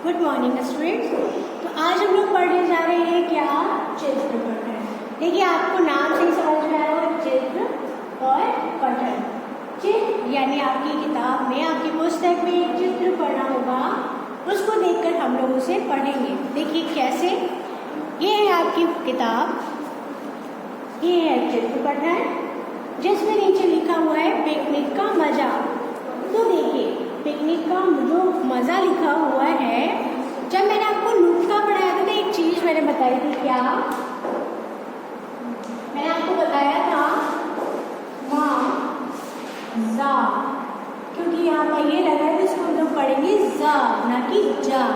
Good morning students. तो आज हम लोग पढ़ने जा रहे हैं क्या, चित्र पठन। देखिए आपको नाम से ही समझ में आया होगा, चित्र और पठन। चित्र यानी आपकी किताब में, आपकी पुस्तक में एक चित्र पढ़ा होगा, उसको देखकर हम लोग उसे पढ़ेंगे। देखिए कैसे, ये है आपकी किताब, ये है चित्र पठन, जिसमें नीचे लिखा हुआ है पिकनिक का मजा। तो देखिए पिकनिक का जो मज़ा लिखा हुआ है, जब मैंने आपको नुक्ता पढ़ाया था तो एक चीज़ मैंने बताई थी, क्या मैंने आपको बताया था, जा, क्योंकि यहाँ पर ये लगा है तो इसको हम लोग पढ़ेंगे जा, ना कि जा।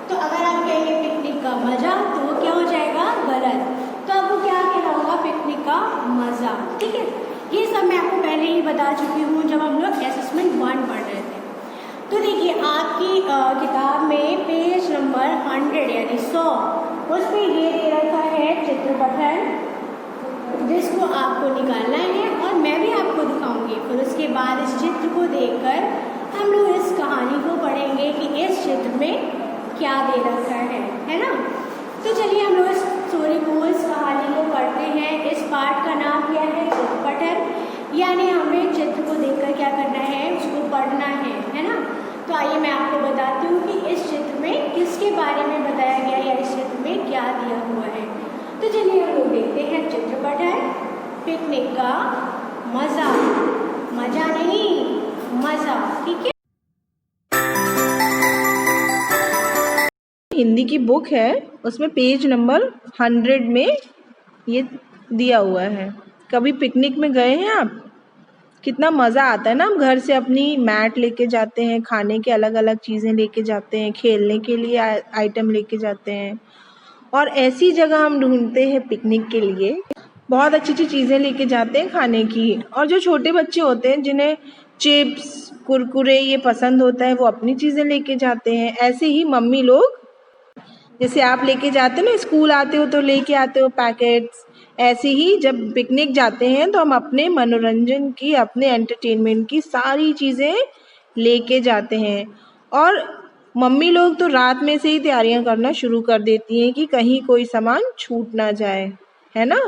तो अगर आप कहेंगे पिकनिक का मजा तो वो क्या हो जाएगा, गलत। तो आपको क्या कहना होगा, पिकनिक का मज़ा। ठीक है, ये सब मैं आपको पहले ही बता चुकी हूँ जब हम लोग असेसमेंट 1 पढ़ रहे थे। तो देखिए आपकी किताब में पेज नंबर 100 यानी 100, उस पर ये दे रखा है चित्र पठन, जिसको आपको निकालना है और मैं भी आपको दिखाऊंगी। फिर उसके बाद इस चित्र को देखकर हम लोग इस कहानी को पढ़ेंगे कि इस चित्र में क्या दे रखा है ना। तो चलिए हम लोग इस स्टोरी को, इस कहानी को पढ़ते हैं। इस पाठ का नाम क्या है, चित्र पठन, यानी हमें चित्र को देखकर क्या करना है, उसको पढ़ना है ना। तो आइए मैं आपको बताती हूँ कि इस चित्र में किसके बारे में बताया गया या इस चित्र में क्या दिया हुआ है। तो चलिए हम लोग देखते हैं चित्र पठन, पिकनिक का मज़ा, मजा नहीं मज़ा। ठीक है, हिंदी की बुक है, उसमें पेज नंबर 100 में ये दिया हुआ है। कभी पिकनिक में गए हैं आप? कितना मज़ा आता है ना। हम घर से अपनी मैट लेके जाते हैं, खाने के अलग अलग चीज़ें लेके जाते हैं, खेलने के लिए आइटम लेके जाते हैं, और ऐसी जगह हम ढूंढते हैं पिकनिक के लिए। बहुत अच्छी अच्छी चीज़ें लेके जाते हैं खाने की। और जो छोटे बच्चे होते हैं जिन्हें चिप्स कुरकुरे ये पसंद होता है, वो अपनी चीज़ें लेके जाते हैं। ऐसे ही मम्मी लोग, जैसे आप लेके जाते हो ना, स्कूल आते हो तो लेके आते हो पैकेट्स, ऐसे ही जब पिकनिक जाते हैं तो हम अपने मनोरंजन की, अपने एंटरटेनमेंट की सारी चीज़ें लेके जाते हैं। और मम्मी लोग तो रात में से ही तैयारियां करना शुरू कर देती हैं कि कहीं कोई सामान छूट ना जाए, है ना।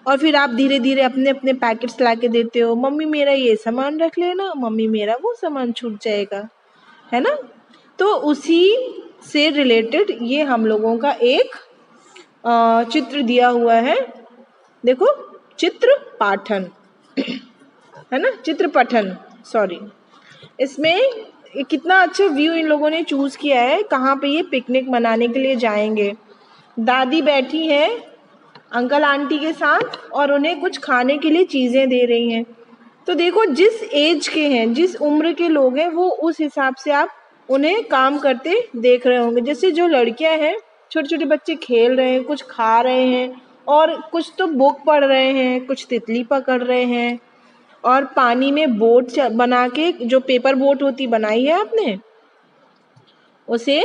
और फिर आप धीरे धीरे अपने अपने पैकेट्स ला के देते हो, मम्मी मेरा ये सामान रख लेना, मम्मी मेरा वो सामान छूट जाएगा, है ना। तो उसी से रिलेटेड ये हम लोगों का एक चित्र दिया हुआ है। देखो, चित्र पाठन है ना, चित्र पठन, सॉरी। इसमें कितना अच्छा व्यू इन लोगों ने चूज किया है, कहाँ पे ये पिकनिक मनाने के लिए जाएंगे। दादी बैठी है अंकल आंटी के साथ और उन्हें कुछ खाने के लिए चीज़ें दे रही हैं। तो देखो, जिस एज के हैं, जिस उम्र के लोग हैं, वो उस हिसाब से आप उन्हें काम करते देख रहे होंगे। जैसे जो लड़कियां हैं, छोटे छोटे बच्चे खेल रहे हैं, कुछ खा रहे हैं, और कुछ तो बुक पढ़ रहे हैं, कुछ तितली पकड़ रहे हैं, और पानी में बोट बना के, जो पेपर बोट होती बनाई है आपने, उसे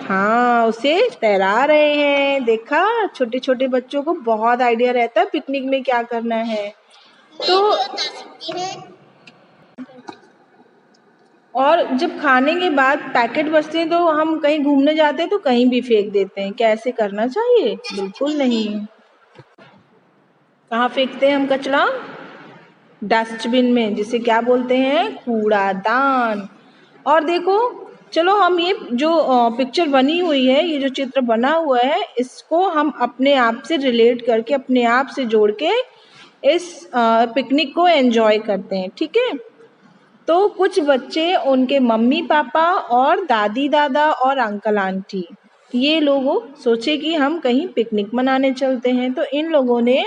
हाँ, उसे तैरा रहे हैं। देखा, छोटे छोटे बच्चों को बहुत आइडिया रहता है पिकनिक में क्या करना है। तो और जब खाने के बाद पैकेट बचते हैं तो हम कहीं घूमने जाते हैं तो कहीं भी फेंक देते हैं। क्या ऐसे करना चाहिए? बिल्कुल नहीं। कहाँ फेंकते हैं हम कचरा? डस्टबिन में, जिसे क्या बोलते हैं, कूड़ादान। और देखो, चलो हम ये जो पिक्चर बनी हुई है, ये जो चित्र बना हुआ है, इसको हम अपने आप से रिलेट करके, अपने आप से जोड़ के इस पिकनिक को एंजॉय करते हैं। ठीक है, तो कुछ बच्चे, उनके मम्मी पापा और दादी दादा और अंकल आंटी, ये लोग सोचे कि हम कहीं पिकनिक मनाने चलते हैं। तो इन लोगों ने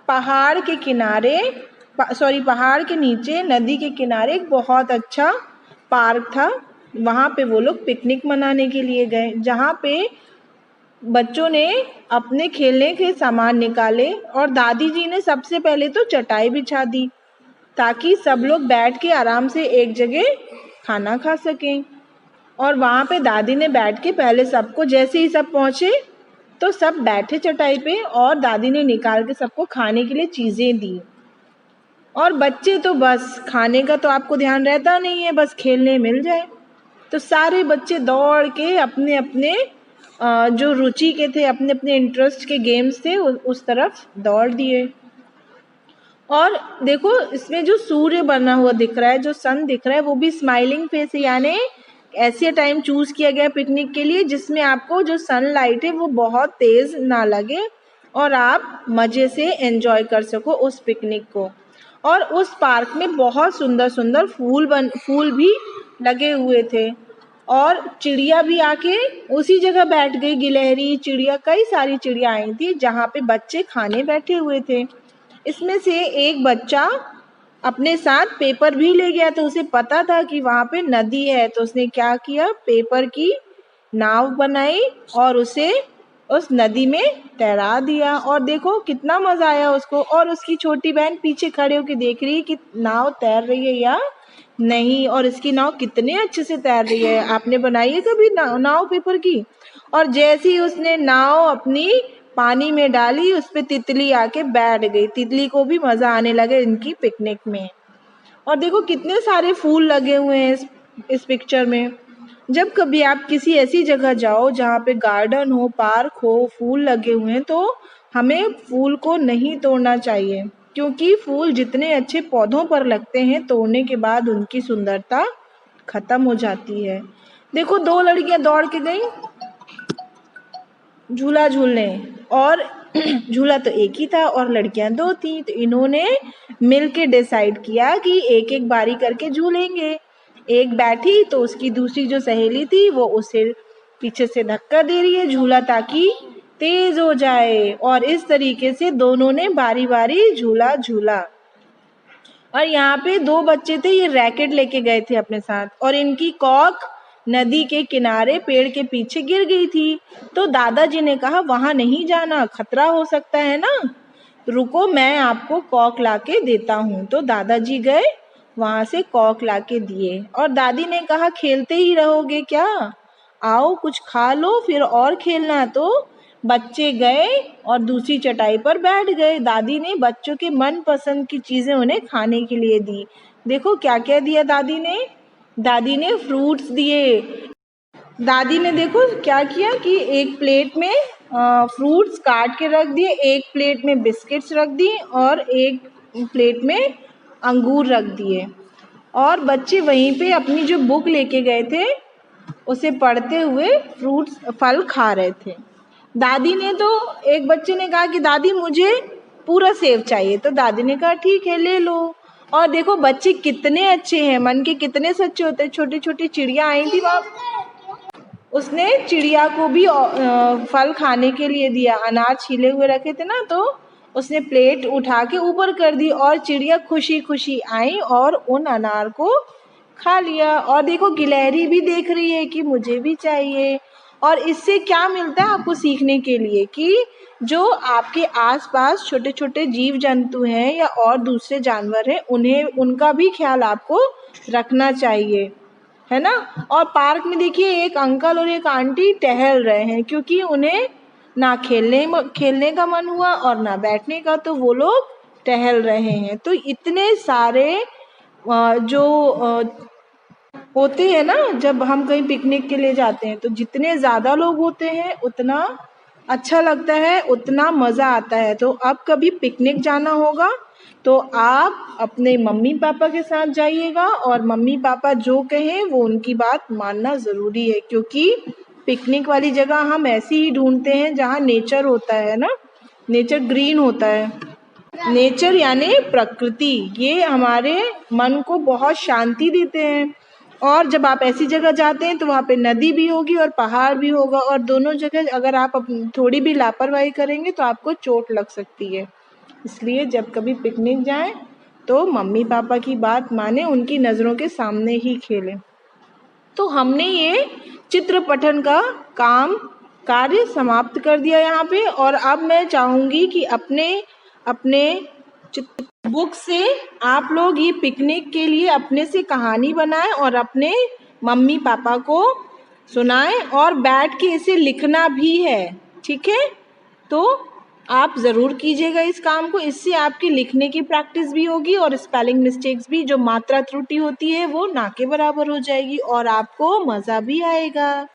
पहाड़ के किनारे, पहाड़ के नीचे नदी के किनारे एक बहुत अच्छा पार्क था, वहाँ पे वो लोग पिकनिक मनाने के लिए गए, जहाँ पे बच्चों ने अपने खेलने के सामान निकाले और दादी जी ने सबसे पहले तो चटाई बिछा दी, ताकि सब लोग बैठ के आराम से एक जगह खाना खा सकें। और वहाँ पे दादी ने बैठ के पहले सबको, जैसे ही सब पहुँचे तो सब बैठे चटाई पे, और दादी ने निकाल के सबको खाने के लिए चीज़ें दी। और बच्चे तो बस खाने का तो आपको ध्यान रहता नहीं है, बस खेलने मिल जाए। तो सारे बच्चे दौड़ के अपने अपने जो रुचि के थे, अपने अपने इंटरेस्ट के गेम्स थे उस तरफ दौड़ दिए। और देखो इसमें जो सूर्य बना हुआ दिख रहा है, जो सन दिख रहा है, वो भी स्माइलिंग फेस है, यानी ऐसे टाइम चूज किया गया पिकनिक के लिए जिसमें आपको जो सनलाइट है वो बहुत तेज ना लगे और आप मजे से एंजॉय कर सको उस पिकनिक को। और उस पार्क में बहुत सुंदर सुंदर फूल भी लगे हुए थे और चिड़िया भी आके उसी जगह बैठ गई। गिलहरी, चिड़िया, कई सारी चिड़िया आई थी जहाँ पे बच्चे खाने बैठे हुए थे। इसमें से एक बच्चा अपने साथ पेपर भी ले गया, तो उसे पता था कि वहाँ पे नदी है, तो उसने क्या किया, पेपर की नाव बनाई और उसे उस नदी में तैरा दिया। और देखो कितना मजा आया उसको। और उसकी छोटी बहन पीछे खड़े होकर देख रही है कि नाव तैर रही है या नहीं, और इसकी नाव कितने अच्छे से तैर रही है। आपने बनाई है कभी नाव पेपर की? और जैसे ही उसने नाव अपनी पानी में डाली, उस पे तितली आके बैठ गई। तितली को भी मजा आने लगे इनकी पिकनिक में। और देखो कितने सारे फूल लगे हुए हैं इस पिक्चर में। जब कभी आप किसी ऐसी जगह जाओ जहाँ पे गार्डन हो, पार्क हो, फूल लगे हुए हैं, तो हमें फूल को नहीं तोड़ना चाहिए, क्योंकि फूल जितने अच्छे पौधों पर लगते हैं, तोड़ने के बाद उनकी सुंदरता खत्म हो जाती है। देखो 2 लड़कियां दौड़ के गई झूला झूलने, और झूला तो एक ही था और लड़कियां 2 थी, तो इन्होंने मिलके डिसाइड किया कि एक एक बारी करके झूलेंगे। एक बैठी तो उसकी दूसरी जो सहेली थी वो उसे पीछे से धक्का दे रही है झूला ताकि तेज हो जाए, और इस तरीके से दोनों ने बारी बारी झूला झूला। और यहाँ पे 2 बच्चे थे, ये रैकेट लेके गए थे अपने साथ, और इनकी कॉक नदी के किनारे पेड़ के पीछे गिर गई थी। तो दादाजी ने कहा वहां नहीं जाना, खतरा हो सकता है ना, रुको मैं आपको कॉक लाके देता हूँ। तो दादाजी गए, वहां से कॉक लाके दिए, और दादी ने कहा खेलते ही रहोगे क्या, आओ कुछ खा लो फिर और खेलना। तो बच्चे गए और दूसरी चटाई पर बैठ गए। दादी ने बच्चों के मनपसंद की चीजें उन्हें खाने के लिए दी। देखो क्या क्या दिया दादी ने। दादी ने फ्रूट्स दिए। दादी ने देखो क्या किया कि एक प्लेट में फ्रूट्स काट के रख दिए, एक प्लेट में बिस्किट्स रख दी और एक प्लेट में अंगूर रख दिए। और बच्चे वहीं पे अपनी जो बुक लेके गए थे उसे पढ़ते हुए फ्रूट्स फल खा रहे थे। दादी ने तो, एक बच्चे ने कहा कि दादी मुझे पूरा सेब चाहिए, तो दादी ने कहा ठीक है ले लो। और देखो बच्चे कितने अच्छे हैं, मन के कितने सच्चे होते हैं। छोटी छोटी चिड़िया आई थी वहाँ, उसने चिड़िया को भी फल खाने के लिए दिया। अनार छीले हुए रखे थे ना, तो उसने प्लेट उठा के ऊपर कर दी और चिड़िया खुशी खुशी आई और उन अनार को खा लिया। और देखो गिलहरी भी देख रही है कि मुझे भी चाहिए। और इससे क्या मिलता है आपको सीखने के लिए कि जो आपके आसपास छोटे छोटे जीव जंतु हैं या और दूसरे जानवर हैं, उन्हें उनका भी ख्याल आपको रखना चाहिए, है ना। और पार्क में देखिए एक अंकल और एक आंटी टहल रहे हैं, क्योंकि उन्हें ना खेलने का मन हुआ और ना बैठने का, तो वो लोग टहल रहे हैं। तो इतने सारे जो होते हैं ना, जब हम कहीं पिकनिक के लिए जाते हैं, तो जितने ज़्यादा लोग होते हैं उतना अच्छा लगता है, उतना मज़ा आता है। तो अब कभी पिकनिक जाना होगा तो आप अपने मम्मी पापा के साथ जाइएगा, और मम्मी पापा जो कहें वो उनकी बात मानना ज़रूरी है, क्योंकि पिकनिक वाली जगह हम ऐसी ही ढूंढते हैं जहाँ नेचर होता है ना, नेचर ग्रीन होता है। नेचर यानी प्रकृति, ये हमारे मन को बहुत शांति देते हैं। और जब आप ऐसी जगह जाते हैं तो वहाँ पे नदी भी होगी और पहाड़ भी होगा, और दोनों जगह अगर आप थोड़ी भी लापरवाही करेंगे तो आपको चोट लग सकती है। इसलिए जब कभी पिकनिक जाएं तो मम्मी पापा की बात माने, उनकी नज़रों के सामने ही खेलें। तो हमने ये चित्र पठन का कार्य समाप्त कर दिया यहाँ पे। और अब मैं चाहूँगी कि अपने बुक से आप लोग ये पिकनिक के लिए अपने से कहानी बनाएं और अपने मम्मी पापा को सुनाएं, और बैठ के इसे लिखना भी है, ठीक है। तो आप ज़रूर कीजिएगा इस काम को, इससे आपकी लिखने की प्रैक्टिस भी होगी और स्पेलिंग मिस्टेक्स भी, जो मात्रा त्रुटि होती है वो ना के बराबर हो जाएगी और आपको मज़ा भी आएगा।